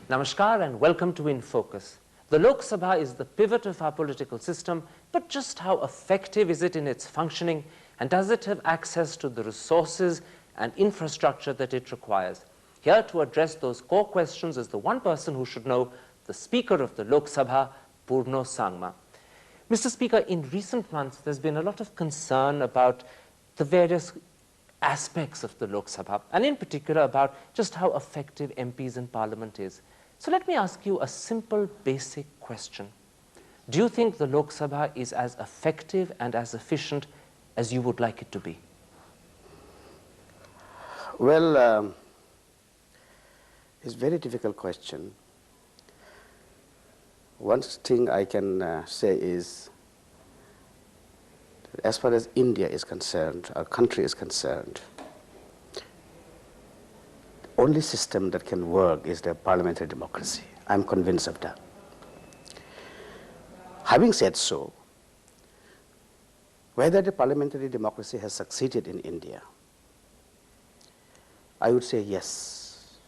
Namaskar and welcome to In Focus. The Lok Sabha is the pivot of our political system, but just how effective is it in its functioning, and does it have access to the resources and infrastructure that it requires? Here to address those core questions is the one person who should know, the Speaker of the Lok Sabha, Purno Sangma. Mr. Speaker, in recent months there's been a lot of concern about the various aspects of the Lok Sabha, and in particular about just how effective MPs in Parliament is. So let me ask you a simple, basic question. Do you think the Lok Sabha is as effective and as efficient as you would like it to be? Well, it's a very difficult question. One thing I can say is, as far as India is concerned, our country is concerned, the only system that can work is the parliamentary democracy. I'm convinced of that. Having said so, whether the parliamentary democracy has succeeded in India, I would say yes.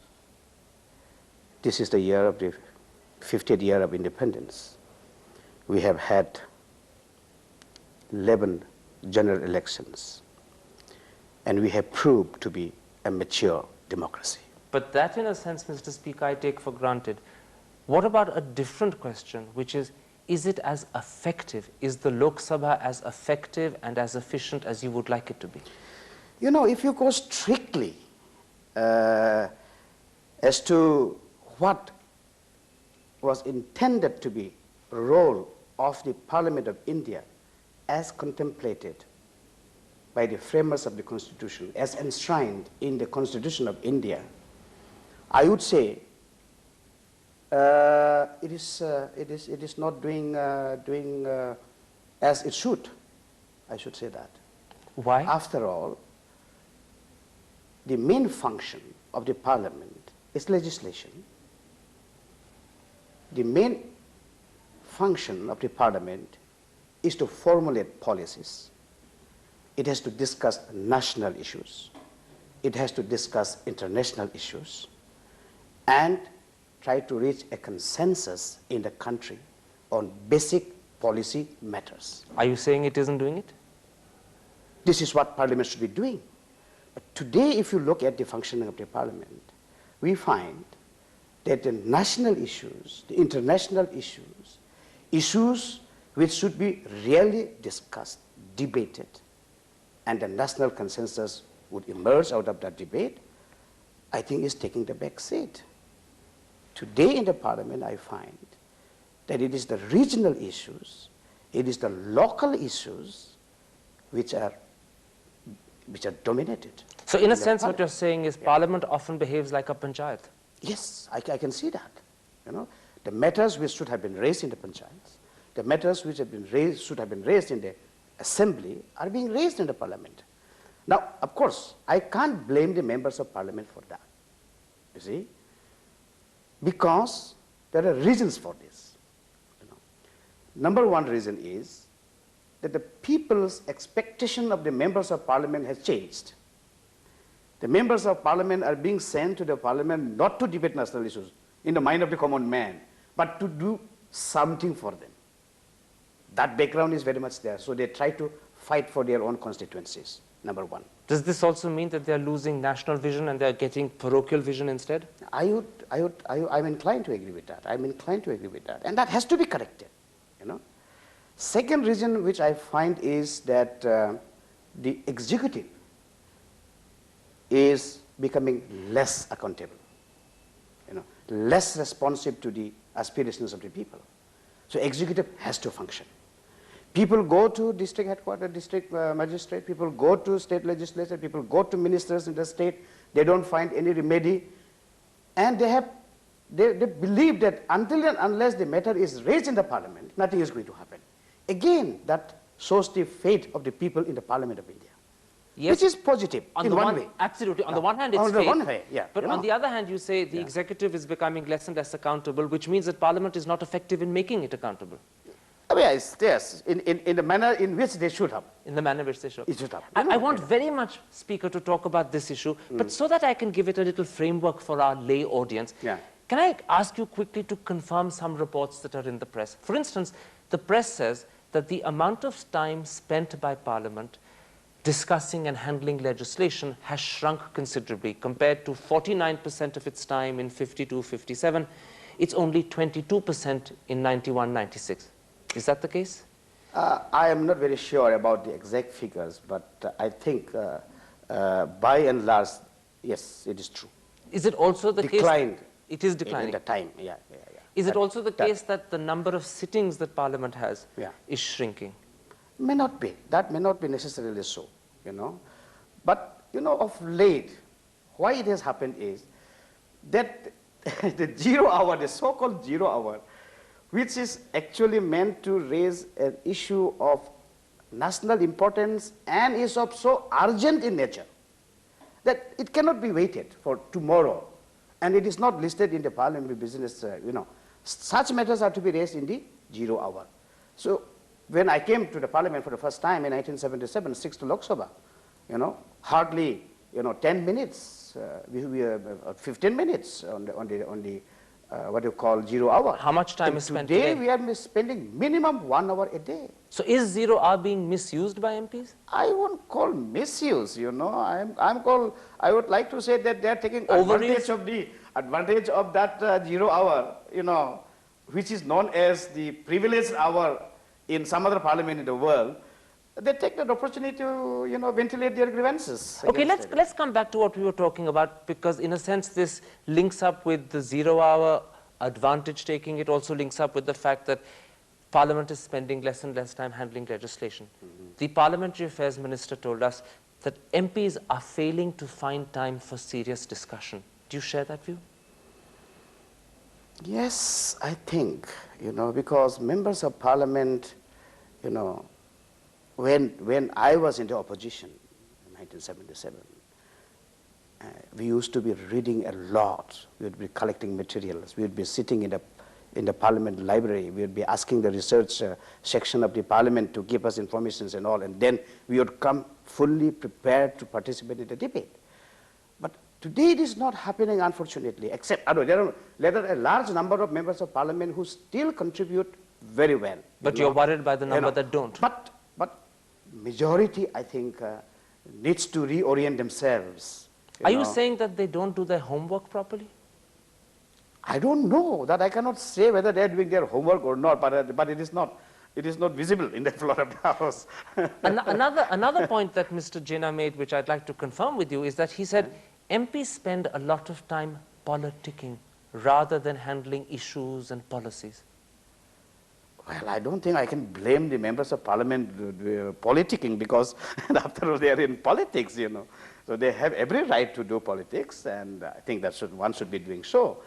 This is the year of the 50th year of independence. We have had 11 general elections, and we have proved to be a mature democracy. But that, in a sense, Mr. Speaker, I take for granted. What about a different question, which is it as effective? Is the Lok Sabha as effective and as efficient as you would like it to be? You know, if you go strictly as to what was intended to be the role of the Parliament of India as contemplated by the framers of the Constitution, as enshrined in the Constitution of India, I would say it is not doing as it should. I should say that. Why? After all, the main function of the Parliament is legislation. The main function of the Parliament is to formulate policies. It has to discuss national issues. It has to discuss international issues and try to reach a consensus in the country on basic policy matters. Are you saying it isn't doing it? This is what Parliament should be doing. But today, if you look at the functioning of the Parliament, we find that the national issues, the international issues, issues which should be really discussed, debated, and the national consensus would emerge out of that debate, I think is taking the back seat. Today in the Parliament, I find that it is the regional issues, it is the local issues which are dominated. So in a sense, what you're saying is Parliament often behaves like a panchayat. Yes, I can see that. You know, the matters which should have been raised in the panchayats, the matters which have been raised, should have been raised in the assembly, are being raised in the Parliament. Now, of course, I can't blame the members of Parliament for that, you see, because there are reasons for this. You know. Number one reason is that the people's expectation of the members of Parliament has changed. The members of Parliament are being sent to the Parliament not to debate national issues in the mind of the common man, but to do something for them. That background is very much there, so they try to fight for their own constituencies, number one. Does this also mean that they're losing national vision and they're getting parochial vision instead? I'm inclined to agree with that. I'm inclined to agree with that. And that has to be corrected, you know. Second reason which I find is that the executive is becoming less accountable, you know, less responsive to the aspirations of the people. So executive has to function. People go to district headquarters, district magistrate, people go to state legislature, people go to ministers in the state, they don't find any remedy, and they believe that until and unless the matter is raised in the Parliament, nothing is going to happen. Again, that shows the fate of the people in the Parliament of India. Yes. Which is positive in one way. Absolutely. On the one hand, it's on the one way, yeah. But on the other hand, you say the executive is becoming less and less accountable, which means that Parliament is not effective in making it accountable. Yes, in the manner in which they should have. In the manner which they should. It should have. I want very much, Speaker, to talk about this issue, but so that I can give it a little framework for our lay audience. Yeah. Can I ask you quickly to confirm some reports that are in the press? For instance, the press says that the amount of time spent by Parliament discussing and handling legislation has shrunk considerably. Compared to 49% of its time in 52-57, it's only 22% in 91-96. Is that the case? I am not very sure about the exact figures, but I think by and large, yes, it is true. Is it also the Declined. case? It is declining. In the time, yeah. Is it also the case that the number of sittings that Parliament has Yeah. is shrinking? May not be. That may not be necessarily so, you know. But, you know, of late, why it has happened is that the 0 hour, the so-called 0 hour, which is actually meant to raise an issue of national importance and is of so urgent in nature that it cannot be waited for tomorrow, and it is not listed in the parliamentary business, you know. Such matters are to be raised in the 0 hour. So when I came to the parliament for the first time in 1977, 6th Lok Sabha, you know, hardly, you know, 10 minutes, 15 minutes on the what you call 0 hour. How much time is spent today? Today we are spending minimum 1 hour a day. So is 0 hour being misused by MPs? I won't call misuse, you know. I would like to say that they are taking advantage of that 0 hour, you know, which is known as the privileged hour in some other parliament in the world. They take that opportunity to, you know, ventilate their grievances. Okay, let's come back to what we were talking about, because in a sense this links up with the 0 hour advantage taking. It also links up with the fact that Parliament is spending less and less time handling legislation. The Parliamentary Affairs Minister told us that MPs are failing to find time for serious discussion. Do you share that view? Yes, I think, you know, because members of Parliament, you know, when I was in the opposition in 1977, we used to be reading a lot. We would be collecting materials. We would be sitting in the Parliament library. We would be asking the research section of the Parliament to give us information and all, and then we would come fully prepared to participate in the debate. But today it is not happening, unfortunately, except there are a large number of members of Parliament who still contribute very well. But you're worried by the number that don't. But majority, I think, needs to reorient themselves. Are you saying that they don't do their homework properly? I don't know. That I cannot say whether they are doing their homework or not, but it is not visible in the floor of the House. Another point that Mr. Jinnah made, which I'd like to confirm with you, is that he said MPs spend a lot of time politicking rather than handling issues and policies. Well, I don't think I can blame the members of Parliament politicking, because after all they are in politics, you know. So they have every right to do politics, and I think that one should be doing so.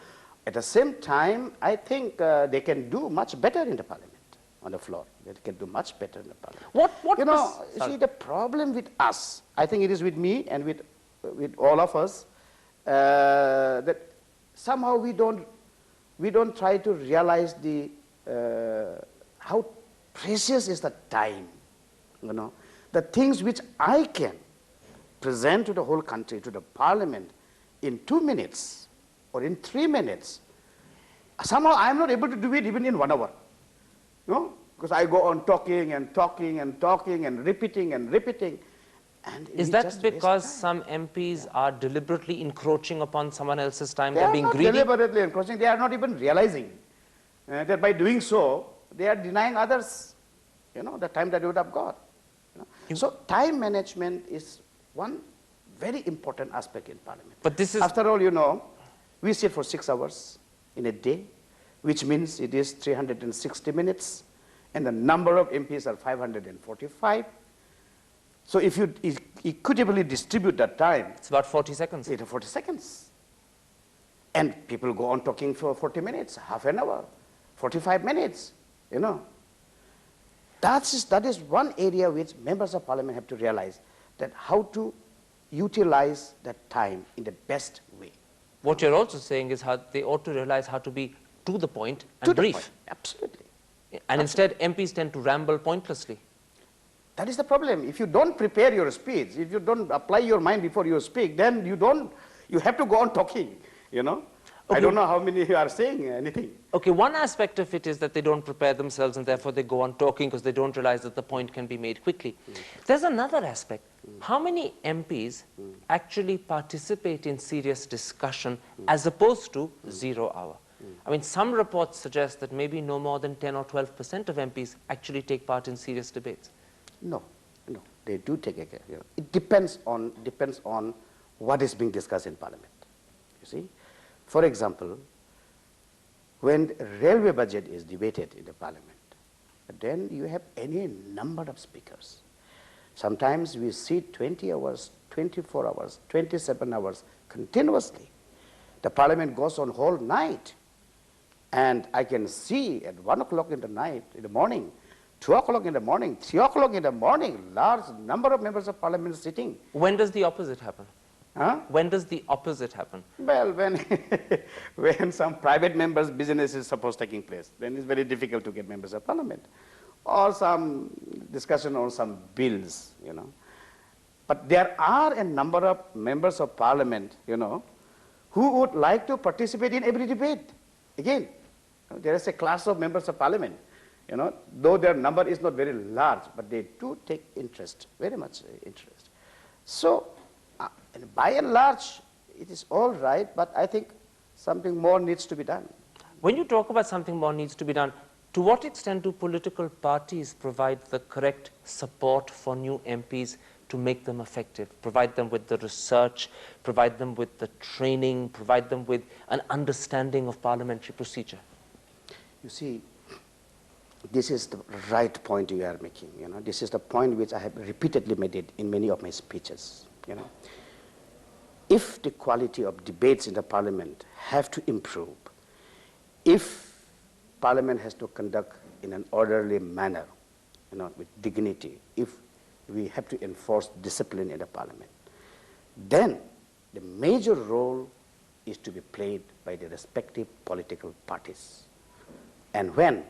At the same time, I think they can do much better in the Parliament, on the floor. They can do much better in the Parliament. You know, see, the problem with us, I think it is with me and with all of us, that somehow we don't try to realize how precious is the time, you know. The things which I can present to the whole country, to the Parliament, in 2 minutes or in 3 minutes, somehow I am not able to do it even in 1 hour, you know, because I go on talking and talking and talking and repeating and repeating. And is that because some MPs are deliberately encroaching upon someone else's time? They're being greedy? They are not deliberately encroaching. They are not even realizing that by doing so, they are denying others, you know, the time that they would have got. You know? So time management is one very important aspect in Parliament. But this is... After all, you know, we sit for 6 hours in a day, which means it is 360 minutes, and the number of MPs are 545. So if you equitably distribute that time... It's about 40 seconds. It's 40 seconds. And people go on talking for 40 minutes, half an hour, 45 minutes, you know. That is one area which members of Parliament have to realize, that how to utilize that time in the best way. What you're also saying is how they ought to realize how to be to the point and brief. Point. Absolutely. And instead, MPs tend to ramble pointlessly. That is the problem. If you don't prepare your speech, if you don't apply your mind before you speak, then you have to go on talking, you know. I don't know how many are saying anything. Okay, one aspect of it is that they don't prepare themselves and therefore they go on talking because they don't realize that the point can be made quickly. There's another aspect. How many MPs actually participate in serious discussion as opposed to 0 hour? I mean, some reports suggest that maybe no more than 10 or 12% of MPs actually take part in serious debates. No, they do take a, it depends on what is being discussed in Parliament, you see. For example, when railway budget is debated in the Parliament, then you have any number of speakers. Sometimes we see 20 hours, 24 hours, 27 hours continuously. The Parliament goes on whole night. And I can see at 1 o'clock in the morning, 2 o'clock in the morning, 3 o'clock in the morning, large number of members of Parliament sitting. When does the opposite happen? Huh? When does the opposite happen? Well, when, when some private members' business is supposed taking place, then it's very difficult to get members of Parliament. Or some discussion on some bills, you know. But there are a number of members of Parliament, you know, who would like to participate in every debate. Again, there is a class of members of Parliament, you know, though their number is not very large, but they do take interest, very much interest. So, by and large, it is all right, but I think something more needs to be done. When you talk about something more needs to be done, to what extent do political parties provide the correct support for new MPs to make them effective, provide them with the research, provide them with the training, provide them with an understanding of parliamentary procedure? You see, this is the right point you are making, you know. This is the point which I have repeatedly made it in many of my speeches, you know. If the quality of debates in the Parliament have to improve, if Parliament has to conduct in an orderly manner, you know, with dignity, if we have to enforce discipline in the Parliament, then the major role is to be played by the respective political parties. And when?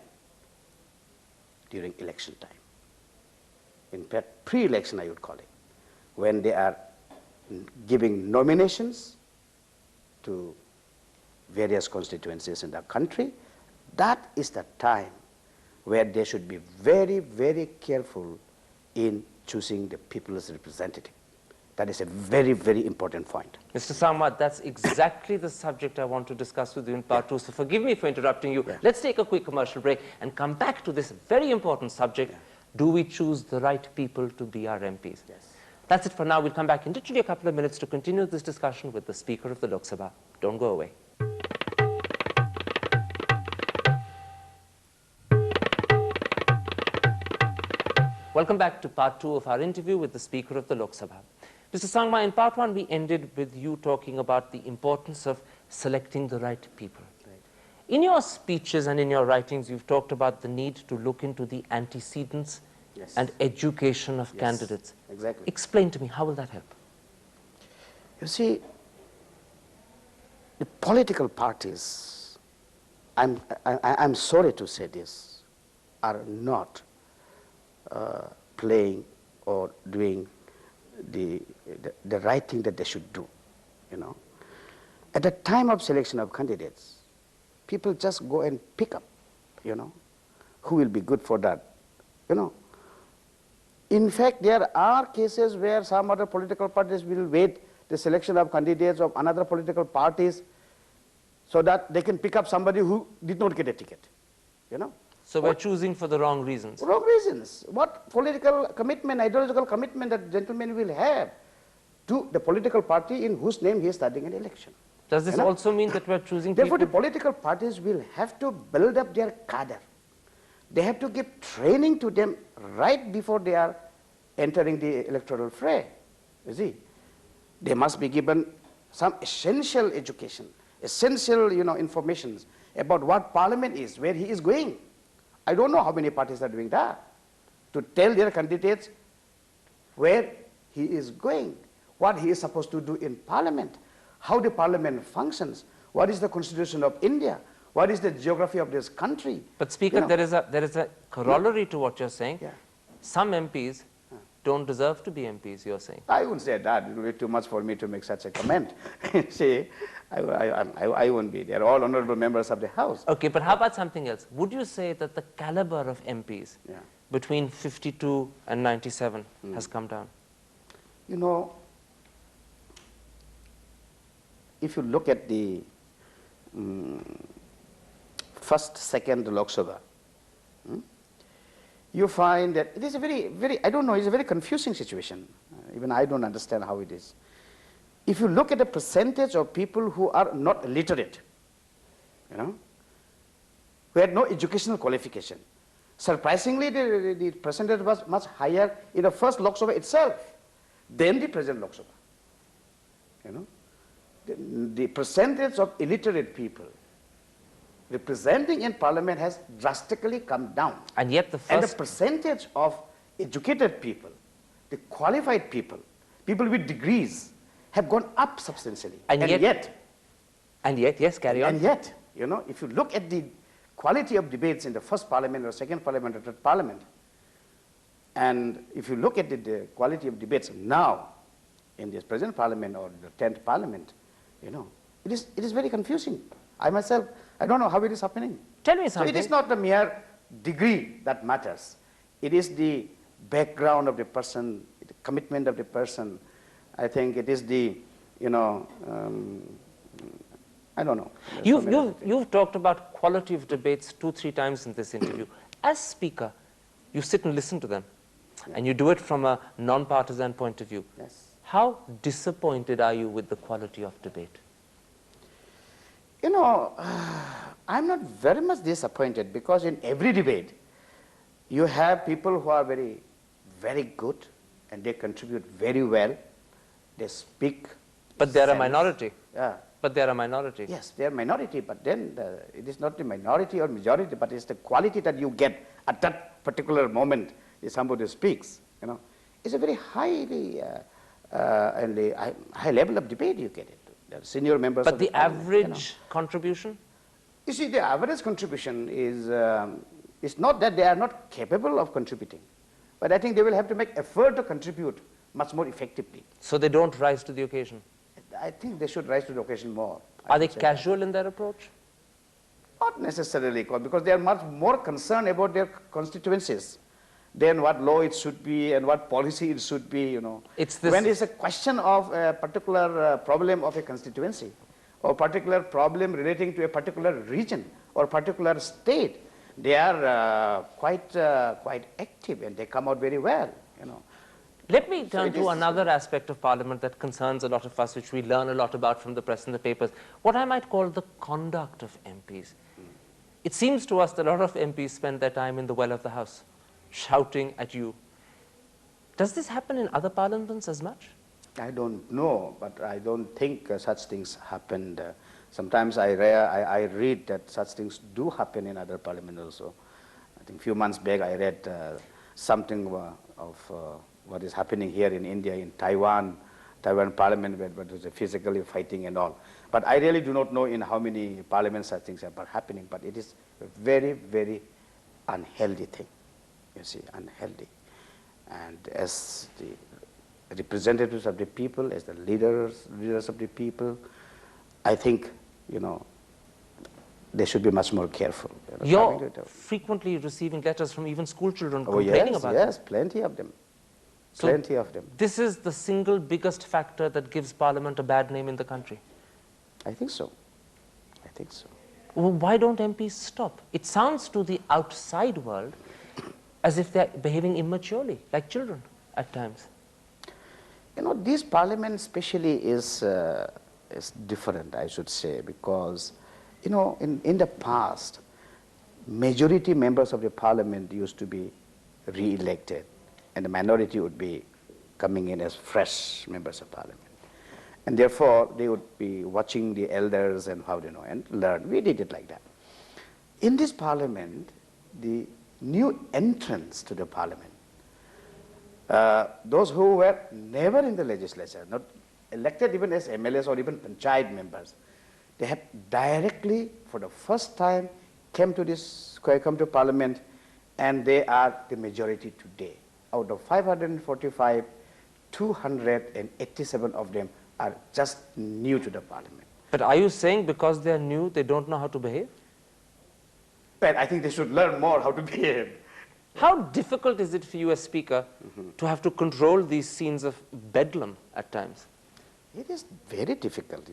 During election time. In fact, pre-election I would call it, when they are giving nominations to various constituencies in the country, that is the time where they should be very, very careful in choosing the people's representative. That is a very, very important point. Mr. Sangma, that's exactly the subject I want to discuss with you in part 2. So forgive me for interrupting you. Yeah. Let's take a quick commercial break and come back to this very important subject. Yeah. Do we choose the right people to be our MPs? Yes. That's it for now. We'll come back in literally a couple of minutes to continue this discussion with the Speaker of the Lok Sabha. Don't go away. Welcome back to part 2 of our interview with the Speaker of the Lok Sabha. Mr. Sangma, in part 1 we ended with you talking about the importance of selecting the right people. Right. In your speeches and in your writings, you've talked about the need to look into the antecedents Yes. and education of Yes, candidates. exactly. Explain to me, how will that help? You see, the political parties, I'm sorry to say this, are not playing or doing the right thing that they should do, you know. At the time of selection of candidates, people just go and pick up, you know, who will be good for that, you know. In fact, there are cases where some other political parties will wait the selection of candidates of another political parties so that they can pick up somebody who did not get a ticket, you know. So we're choosing for the wrong reasons. Wrong reasons. What political commitment, ideological commitment that gentleman will have to the political party in whose name he is starting an election. Does this also mean that we're choosing Therefore, people? the political parties will have to build up their cadre. They have to give training to them right before they are entering the electoral fray. You see, they must be given some essential education, essential, you know, information about what Parliament is, where he is going. I don't know how many parties are doing that, to tell their candidates where he is going, what he is supposed to do in Parliament, how the Parliament functions, what is the Constitution of India, what is the geography of this country. But Speaker, you know, there is a corollary to what you're saying. Yeah. Some MPs don't deserve to be MPs, you're saying? I wouldn't say that. It would be too much for me to make such a comment. See, I won't be. They are all honorable members of the House. Okay, but how about something else? Would you say that the caliber of MPs between 52 and 97 has come down? You know, if you look at the first, second Lok Sabha, you find that it is a very, I don't know, it's a very confusing situation. Even I don't understand how it is. If you look at the percentage of people who are not literate, you know, who had no educational qualification, surprisingly the percentage was much higher in the first Lok Sabha itself than the present Lok Sabha. You know, the percentage of illiterate people representing in parliament has drastically come down. And yet the percentage of educated people, the qualified people, people with degrees, have gone up substantially. And yet, yes, carry on. And yet, you know, if you look at the quality of debates in the first parliament or second parliament or third parliament, and if you look at the quality of debates now in this present parliament or the 10th parliament, you know, it is very confusing. I myself, I don't know how it is happening. Tell me something. So it is not the mere degree that matters. It is the background of the person, the commitment of the person. I think it is the, you know, I don't know. You've talked about quality of debates 2-3 times in this interview. As Speaker, you sit and listen to them, and you do it from a non-partisan point of view. Yes. How disappointed are you with the quality of debate? You know, I'm not very much disappointed because in every debate, you have people who are very, very good and they contribute very well. They speak. But they're a minority. Yeah. But they're a minority. Yes, they're a minority, but then it is not the minority or majority, but it's the quality that you get at that particular moment if somebody speaks. You know, it's a very highly high level of debate you get it. Senior members. But of the average, you know, contribution? You see, the average contribution is it's not that they are not capable of contributing, but I think they will have to make effort to contribute much more effectively. So they don't rise to the occasion? I think they should rise to the occasion more. Are they casual in their approach? Not necessarily, because they are much more concerned about their constituencies than what law it should be and what policy it should be, you know. When it's a question of a particular problem of a constituency or particular problem relating to a particular region or particular state, they are quite active and they come out very well, you know. Let me turn to another aspect of Parliament that concerns a lot of us, which we learn a lot about from the press and the papers, what I might call the conduct of MPs. It seems to us that a lot of MPs spend their time in the well of the House, shouting at you. Does this happen in other parliaments as much? I don't know, but I don't think such things happened. Sometimes I read that such things do happen in other parliaments also. I think a few months back I read something of what is happening here in India, in Taiwan parliament, where it was physically fighting and all. But I really do not know in how many parliaments such things are happening, but it is a very, very unhealthy thing. You see, unhealthy. And as the representatives of the people, as the leaders of the people, I think, you know, they should be much more careful. You know, You're frequently receiving letters from even school children complaining about yes, plenty of them. So plenty of them. This is the single biggest factor that gives Parliament a bad name in the country? I think so. I think so. Well, why don't MPs stop? It sounds to the outside world as if they're behaving immaturely, like children at times. You know, this parliament especially is different, I should say, because, you know, in the past, majority members of the parliament used to be re-elected, and the minority would be coming in as fresh members of parliament. And therefore, they would be watching the elders and how they know and learn. We did it like that. In this parliament, the new entrants to the parliament, those who were never in the legislature, not elected even as MLAs or even panchayat members, they have directly, for the first time, come to parliament, and they are the majority today. out of 545, 287 of them are just new to the parliament. But are you saying because they're new, they don't know how to behave? Well, I think they should learn more how to behave. How difficult is it for you as Speaker to have to control these scenes of bedlam at times? It is very difficult,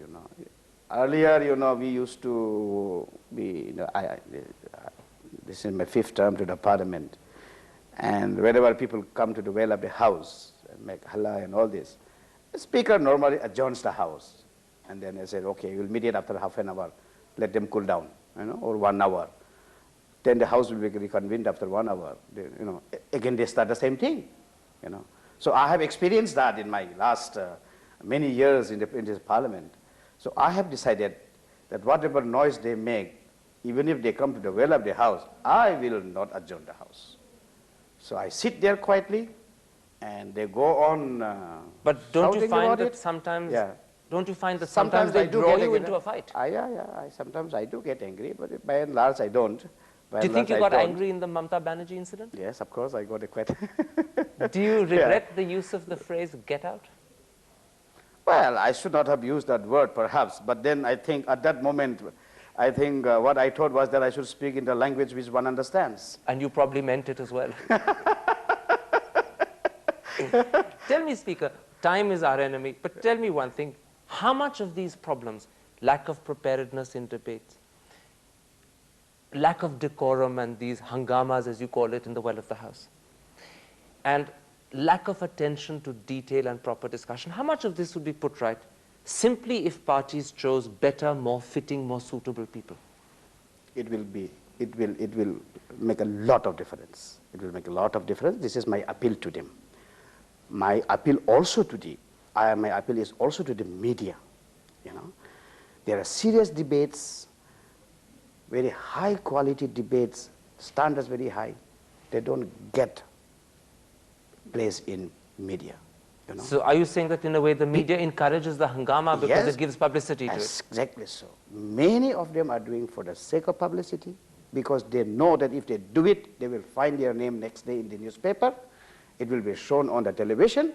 Earlier, we used to be, this is my 5th term to the parliament, and whenever people come to the well of the house and make halla and all this, the speaker normally adjourns the house, and then I said, okay, we'll meet it after half an hour, let them cool down, or 1 hour. Then the house will be reconvened after 1 hour. Again they start the same thing, So I have experienced that in my last many years in this parliament. So I have decided that whatever noise they make, even if they come to the well of the house, I will not adjourn the house. So I sit there quietly, and they go on. But don't you find that sometimes? Yeah. Don't you find that sometimes they draw you into a fight? Sometimes I do get angry, but by and large I don't. Do you think you got angry in the Mamta Banerjee incident? Yes, of course, I got quite. Do you regret the use of the phrase "get out"? Well, I should not have used that word, perhaps. But then I think at that moment, what I thought was that I should speak in the language which one understands. And you probably meant it as well. Tell me, Speaker, time is our enemy, but tell me one thing. How much of these problems, lack of preparedness in debates, lack of decorum and these hangamas, as you call it, in the well of the House, and lack of attention to detail and proper discussion, how much of this would be put right simply if parties chose better, more fitting, more suitable people? It will make a lot of difference. It will make a lot of difference. This is my appeal to them. My appeal also to my appeal is also to the media. There are serious debates, very high quality debates, standards very high. They don't get place in media. So are you saying that in a way the media encourages the hangama because Yes, it gives publicity to it? Exactly so. Many of them are doing for the sake of publicity because they know that if they do it, they will find their name next day in the newspaper. It will be shown on the television.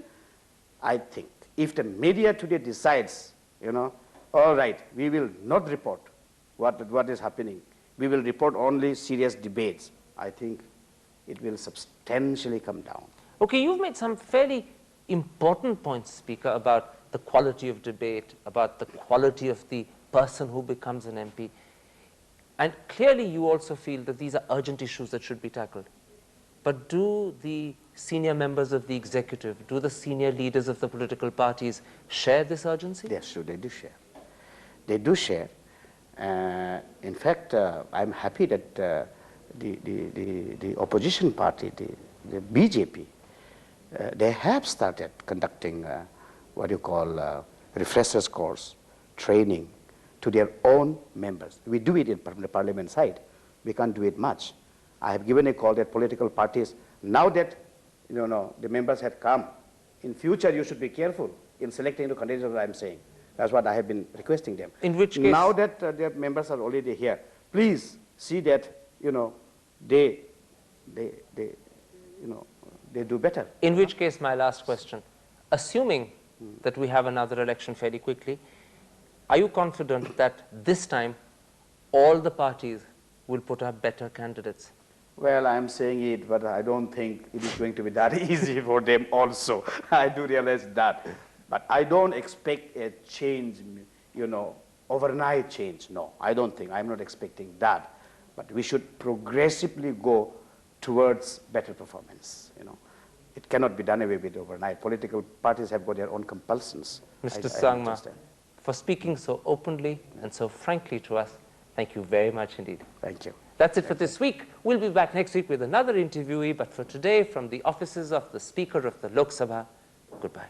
I think if the media today decides, all right, we will not report what is happening. We will report only serious debates. I think it will substantially come down. Okay, you've made some fairly important points, Speaker, about the quality of debate, about the quality of the person who becomes an MP. And clearly you also feel that these are urgent issues that should be tackled. But do the senior members of the executive, do the senior leaders of the political parties share this urgency? Yes, sure, they do share. They do share. In fact, I'm happy that the opposition party, the BJP, they have started conducting what you call refreshers course, training to their own members. We do it from the parliament side. We can't do it much. I have given a call that political parties, now that the members have come, in future you should be careful in selecting the candidates, as I'm saying. That's what I have been requesting them. In which case? Now that their members are already here, please see that they do better. In which case, my last question, assuming that we have another election fairly quickly, are you confident that this time all the parties will put up better candidates? Well, I'm saying it, but I don't think it is going to be that easy for them also. I do realize that. But I don't expect a change, overnight change. No, I don't think. I'm not expecting that. But we should progressively go towards better performance. It cannot be done away with overnight. Political parties have got their own compulsions. Mr. Sangma, for speaking so openly and so frankly to us, thank you very much indeed. Thank you. That's it for this week. We'll be back next week with another interviewee, but for today, from the offices of the Speaker of the Lok Sabha, goodbye.